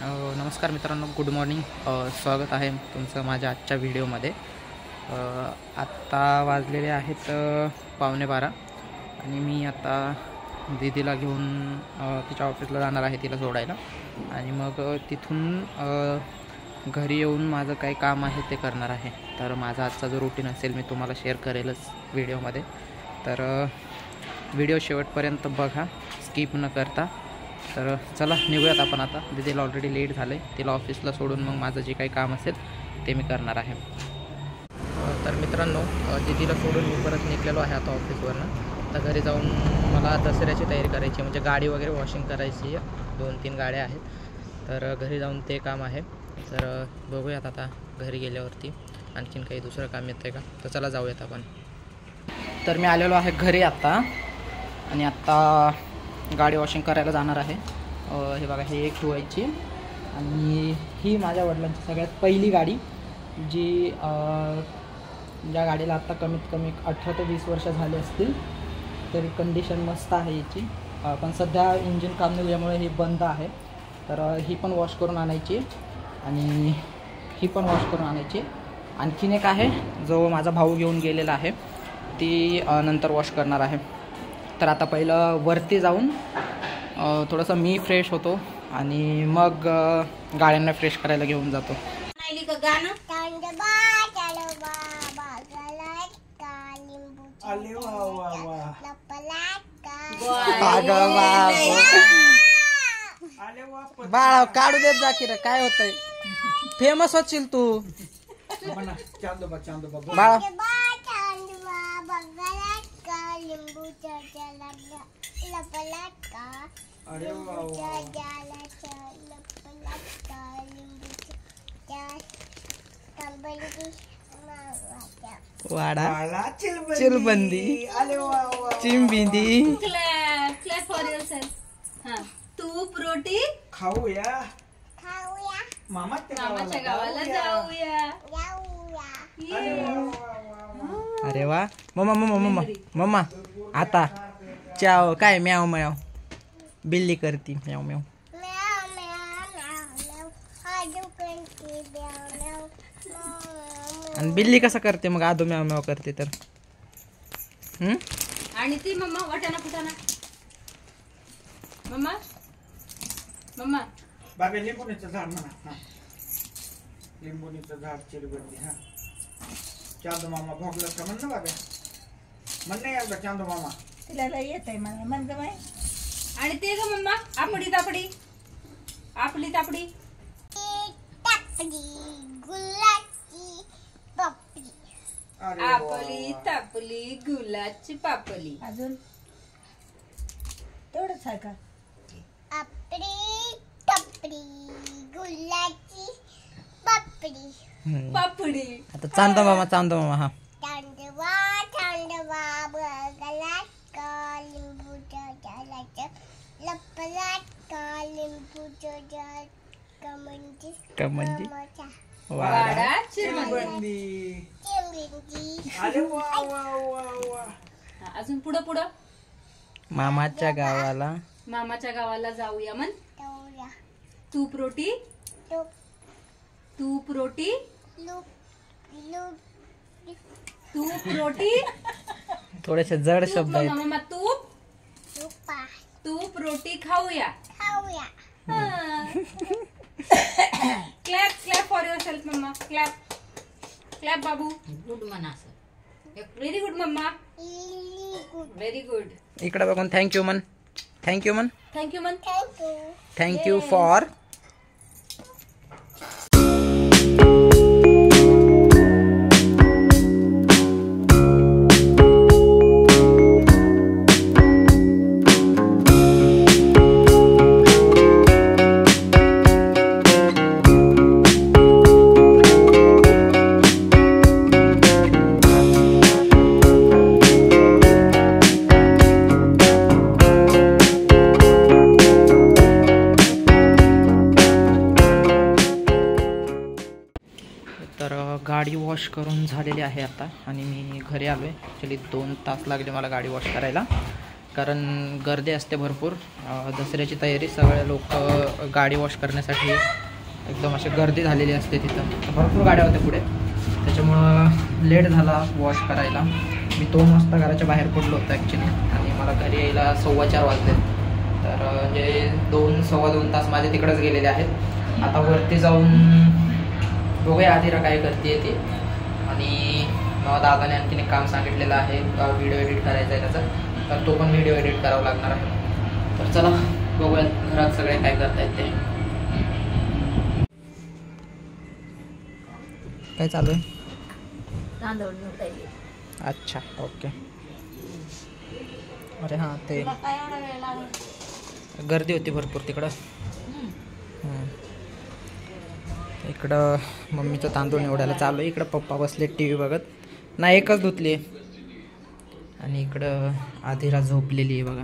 नमस्कार मित्रांनो, good morning. स्वागत आहे तुमचं माझ्या आजच्या व्हिडिओमध्ये. आत्ता वाजलेले आहेत 11:15 आणि मी आता दीदीला घेऊन तिच्या ऑफिसला जाणार आहे, तिला सोडायला. आणि मग तिथून घरी येऊन माझं काही काम आहे ते करणार आहे. तर माझा आजचा जो रुटीन असेल मी तुम्हाला शेअर करेलच व्हिडिओमध्ये. तर व्हिडिओ शेवटपर्यंत बघा, स्किप न करता. तर चला निघूयात आपण आता. दीदीला ऑलरेडी लेट झालं आहे, तिला ऑफिसला सोडून मग माझं जे काही काम असेल ते मी करणार आहे. तर मित्रांनो, दीदीला सोडून मी परत निघलेलो आहे आता ऑफिसवरनं. तर घरी जाऊन मला दसऱ्याची तयारी करायची, म्हणजे गाडी वगैरे वॉशिंग करायची. 2-3 गाड्या आहेत, तर घरी जाऊन ते काम आहे. तर बघूयात आता घरी गेल्यावरती आणखीन काही दुसरं काम येतं आहे का. तर चला जाऊयात आपण. तर मी आलेलो आहे घरी आत्ता, आणि आत्ता गाडी वॉशिंग करायला जाणार आहे. हे बघा, हे एक धुवायची, आणि ही माझ्या वडिलांची सगळ्यात पहिली गाडी, जी ज्या गाडीला आत्ता कमीत कमी 18 ते 20 वर्ष झाले असतील. तरी कंडिशन मस्त आहे याची. पण सध्या इंजिन काम नसल्यामुळे ही बंद आहे. तर ही पण वॉश करून आणायची, आणि ही पण वॉश करून आणायची. आणखीन एक आहे जो माझा भाऊ घेऊन गेलेला आहे, ती नंतर वॉश करणार आहे. तर आता पहिलं वरती जाऊन थोडंसं मी फ्रेश होतो, आणि मग गाड्यांना फ्रेश करायला घेऊन जातो. बाळा काढू देत जा की रे, काय होतंय, फेमस होशील तू बाळा. वाडा चिलबंदी चिंबिंदी. Clap for yourself. हां, तूप रोटी खाऊया, मामाच्या गावाला जाऊया. अरे वा. मम्मा मम्मा मम्मा मम्मा, आता चाव काय म्याव म्याव बिल्ली करती, म्याव म्याव. आणि बिल्ली कसं करते मग, आदू म्याव म्याव करते तर. आणि ती मम्मा वाटाणा फुटाणा. मम्मा मम्मा बाबा लिंबुनीचं झाड म्हणा. लिंबुनीचं झाड चिरबंदी. हा, चांदू मामा भोगलं का म्हण ना बाबा, म्हण नाही एकदा चांदू मामा. तिला येत आहे मला म्हण ग बाई. आणि ते ग मम्मा, आपडी तापडी आपली तापडी आपली तापली गुलाची पापली. अजून तेवढंच आहे का? पापडी. आता चांदो मामा, चांदो मामा. हा, कमंदी वाडा चिरबंदी. अरे वा वा वा वा. अजून पुढं पुढं. मामाच्या गावाला मामाच्या गावाला जाऊया म्हण. तूप रोटी तूप रोटी तूप रोटी. थोडेसे जड शब्द आहेत. मम्मा तूप तूप रोटी खाऊया. Clap clap for yourself मम्मा. क्लॅप क्लॅप बाबू. गुड म्हणा. व्हेरी गुड मम्मा, व्हेरी गुड. इकडे बघून थँक्यू मन, थँक्यू मन, थँक्यू मन. Thank you for. तर गाडी वॉश करून झालेली आहे आता, आणि मी घरी आलो आहे. ॲक्च्युली 2 तास लागले मला गाडी वॉश करायला. कारण गर्दी असते भरपूर. दसऱ्याची तयारी, सगळे लोक गाडी वॉश करण्यासाठी एकदम अशी गर्दी झालेली असते तिथं. भरपूर गाड्या होत्या पुढे, त्याच्यामुळं लेट झाला वॉश करायला. मी 2 वाजता घराच्या बाहेर पडलो होतो ॲक्च्युली, आणि मला घरी यायला 4:15 वाजले. तर म्हणजे 2-2.25 तास माझे तिकडंच गेलेले आहेत. आता वरती जाऊन बघूया आधीरा काय करते ती. आणि दादाने आणखीन एक काम सांगितलेलं आहे, व्हिडिओ एडिट करायचा आहे त्याचा, तर तो पण व्हिडिओ एडिट करावा लागणार आहे. तर चला बघूया घरात सगळे काय करतायत ते. काय चालू आहे? तांदूळ निवडायचे. अच्छा, ओके. अरे हां, ते तुला काय एवढा वेळ लागला? गर्दी होती भरपूर तिकडं. इकडं मम्मीचं तांदूळ निवडायला चालू आहे. इकडं पप्पा बसले टी व्ही बघत. नाही, एकच धुतली. आणि इकडं आधिरा झोपलेली आहे बघा,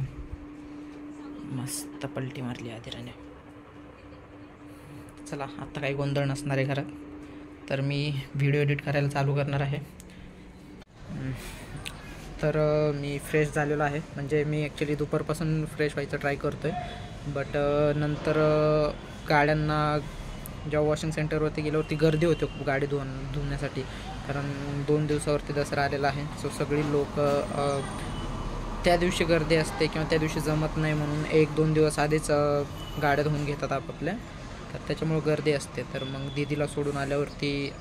मस्त पलटी मारली आधिराने. चला आत्ता काही गोंधळ नसणार आहे घरात, तर मी व्हिडिओ एडिट करायला चालू करणार आहे. तर मी फ्रेश झालेलो आहे. म्हणजे मी ॲक्च्युली दुपारपासून फ्रेश व्हायचं ट्राय करतो आहे, बट नंतर गाड्यांना जेव्हा वॉशिंग सेंटरवरती गेल्यावरती गर्दी होते खूप गाडी धुण्यासाठी, कारण 2 दिवसावरती दसरा आलेला आहे. सो सगळी लोक त्या दिवशी गर्दी असते किंवा त्या दिवशी जमत नाही म्हणून 1-2 दिवस आधीच गाड्या धुवून घेतात आपापल्या, तर त्याच्यामुळं गर्दी असते. तर मग दीदीला सोडून आल्यावरती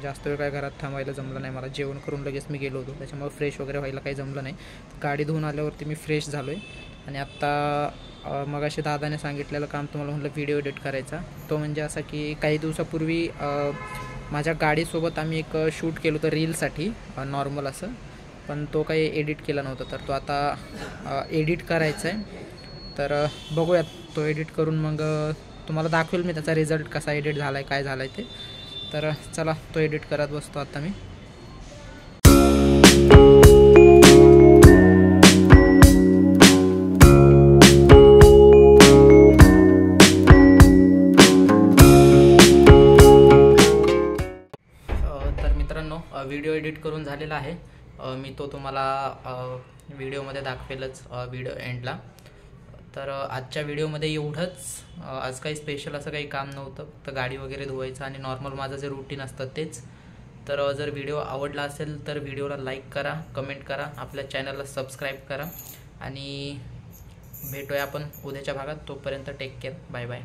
जास्त वेळ काय घरात थांबायला जमलं नाही मला. जेवण करून लगेच मी गेलो होतो, त्याच्यामुळे फ्रेश वगैरे व्हायला काही जमलं नाही. गाडी धुवून आल्यावरती मी फ्रेश झालो आहे. आणि आत्ता मगाशी दादाने सांगितलेलं काम तुम्हाला म्हटलं व्हिडिओ एडिट करायचा, तो म्हणजे असा की काही दिवसापूर्वी माझ्या गाडीसोबत आम्ही एक शूट केलं होतं रीलसाठी, नॉर्मल असं, पण तो काही एडिट केला नव्हता. तर तो आता एडिट करायचा आहे. तर बघूयात, तो एडिट करून मग तुम्हाला दाखवेल मी त्याचा रिझल्ट कसा एडिट झाला आहे, काय झालं आहे ते. तर चला तो एडिट करत बसतो आता मी. तर मित्रांनो, व्हिडिओ एडिट करून झालेला आहे. मी तो तुम्हाला व्हिडिओमध्ये दाखवेलच व्हिडिओ एंडला. तर आजच्या व्हिडिओमध्ये एवढंच. आज काही स्पेशल असं काही काम नव्हतं, तर गाडी वगैरे धुवायचं आणि नॉर्मल माझं जे रूटीन असतं तेच. तर जर व्हिडिओ आवडला असेल तर व्हिडिओला लाईक करा, कमेंट करा, आपल्या चॅनलला सबस्क्राईब करा, आणि भेटूया आपण उद्याच्या भागात. तोपर्यंत टेक केअर, बाय बाय.